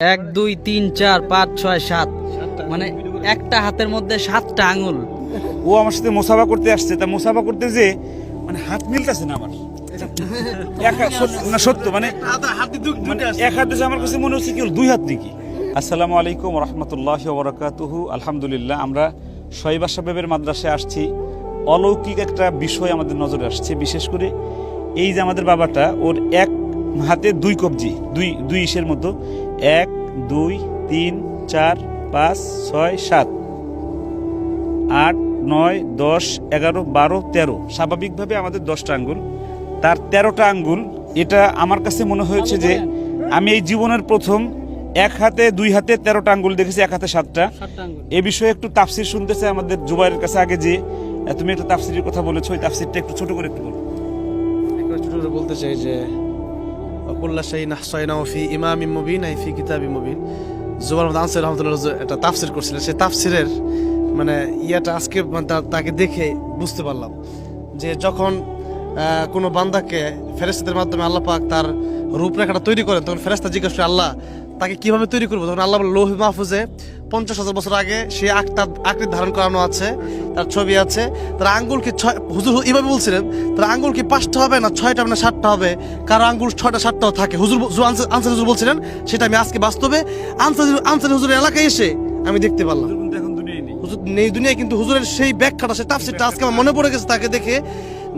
এক দুই তিন চার পাঁচ ছয় সাত, মানে একটা হাতের মধ্যে 7টা আঙুল। ও আমার সাথে মোসাফা করতে আসছে, তা মোসাফা করতে যে মানে হাত মিলতেছে না আমার। না সত্য মানে এক হাত দিয়েছে, আমার কাছে মনে হচ্ছে কি দুই হাত নাকি। আসসালামু আলাইকুম রহমতুল্লাহ ওবরাকাতুহু। আলহামদুলিল্লাহ, আমরা শোয়েব সাহেবের মাদ্রাসায় আসছি। অলৌকিক একটা বিষয় আমাদের নজরে আসছে, বিশেষ করে এই যে আমাদের বাবাটা, ওর এক হাতে দুই কবজি, দুই ইসের মতো 1 2 3 4 5 6 7 8 9 10 11 12 13, স্বাভাবিকভাবে আমাদের 10টা আঙ্গুল, তার 13টা আঙ্গুল। এটা আমার কাছে মনে হয়েছে যে আমি এই জীবনের প্রথম এক হাতে দুই হাতে 13টা আঙ্গুল দেখেছি, এক হাতে 7টা। এ বিষয়ে একটু তাফসির শুনতে চাই আমাদের জুবাইরের কাছে। আগে যে তুমি একটা তাফসিরের কথা বলেছো, ওই তাফসিরটা একটু ছোট করে একটু বলো। ছোট করে বলতে চাই যে কুল্লা শাইইন আহসাইনাহু ফি ইমামিম মুবিন, আই ফি কিতাবিম মুবিন। জুবাইর আহমদ আনসারী রাহমাতুল্লাহ একটা তাফসির করছিলেন, সেই তাফসিরের মানে ইয়াটা আজকে তাকে দেখে বুঝতে পারলাম যে যখন কোনো বান্দাকে ফেরেশতাদের মাধ্যমে আল্লাহ পাক তার রূপরেখাটা তৈরি করেন, তখন ফেরেশতা জিজ্ঞেস করে আল্লাহ তাকে কিভাবে তৈরি করবো। তখন আল্লাহ লৌহ মাহফুজে 50,000 বছর আগে সে আকৃতি ধারণ করানো আছে, তার ছবি আছে। তার আঙ্গুল কি হুজুর এইভাবে বলছিলেন, তার আঙ্গুল কি 5টা হবে না 6টা হবে না 7টা হবে, কারো আঙ্গুল 6টা 7টাও থাকে। হুজুর আনসারী হুজুর বলছিলেন, সেটা আমি আজকে বাস্তবে আনসারী হুজুরের এলাকায় এসে আমি দেখতে পারলাম। এখন দুনিয়ায় নেই, হুজুর নেই দুনিয়ায়, কিন্তু হুজুরের সেই ব্যাখ্যাটা, সেই তাফসীরটা আজকে আমার মনে পড়ে গেছে তাকে দেখে,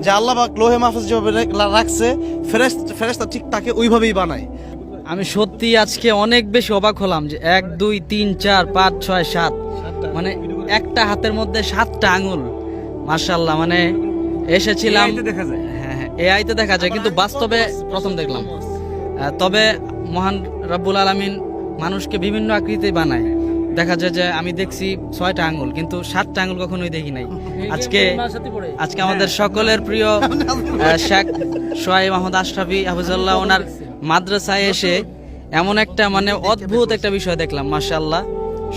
যে আল্লাহ পাক লৌহে মাহফুজ যেভাবে রাখছে ফেরেশতা ঠিক তাকে ওইভাবেই বানায়। আমি সত্যি আজকে অনেক বেশি অবাক হলাম যে 1 2 3 4 5 6 7, মানে একটা হাতের মধ্যে 7টা আঙুল। মাশাআল্লাহ, মানে এসেছিলাম, দেখা যায়। হ্যাঁ এআইতে দেখা যায়, কিন্তু বাস্তবে প্রথম দেখলাম। তবে মহান রব্বুল আলামিন মানুষকে বিভিন্ন আকৃতি বানায়। দেখা যায় যে আমি দেখছি 6টা আঙ্গুল, কিন্তু 7টা আঙ্গুল কখনোই দেখি নাই। আজকে আমাদের সকলের প্রিয় শেখ সোহাইব আহমদ আশরাফি হাফিজাল্লাহ, ওনার মাদ্রাসায় এসে এমন একটা মানে অদ্ভুত একটা বিষয় দেখলাম। মাশাআল্লাহ,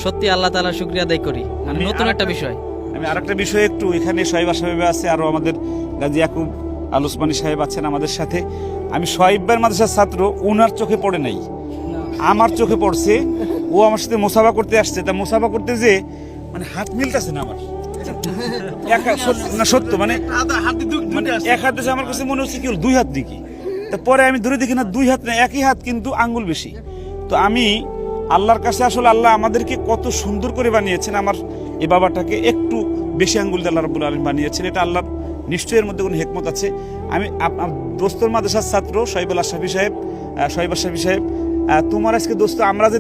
সত্যি আল্লাহ তাআলা শুকরিয়া আদায় করি, মানে নতুন একটা বিষয়। আমি আরেকটা বিষয় একটু, এখানে সোহাইব সাহেব আছে, আরো আমাদের গাজী ইয়াকুব আল উসমানী সাহেব আছেন আমাদের সাথে। আমি সোহাইব ভাইয়ের মাদ্রাসার ছাত্র, ওনার চোখে পড়ে নাই, আমার চোখে পড়ছে। ও আমার সাথে মোসাফা করতে আসছে, তা মোসাফা করতে যে মানে হাত মিলতেছে না আমার। না সত্য মানে এক হাত দিয়েছে, আমার কাছে মনে হচ্ছে কি দুই হাত নাকি। পরে আমি ধরে দেখি না দুই হাত না, একই হাত, কিন্তু আঙ্গুল বেশি। তো আমি আল্লাহর কাছে আসলে আল্লাহ আমাদেরকে কত সুন্দর করে বানিয়েছেন, আমার এই বাবাটাকে একটু বেশি আঙ্গুল দিয়ে আল্লাহ রাব্বুল আলামিন বানিয়েছেন। এটা আল্লাহর নিশ্চয়ই এর মধ্যে কোনো হিকমত আছে। আমি দোস্তর মাদ্রাসার ছাত্র সোহাইব আশরাফি সাহেব, সোহাইব আশরাফি সাহেব, তোমার আজকে দোস্ত আমরা যে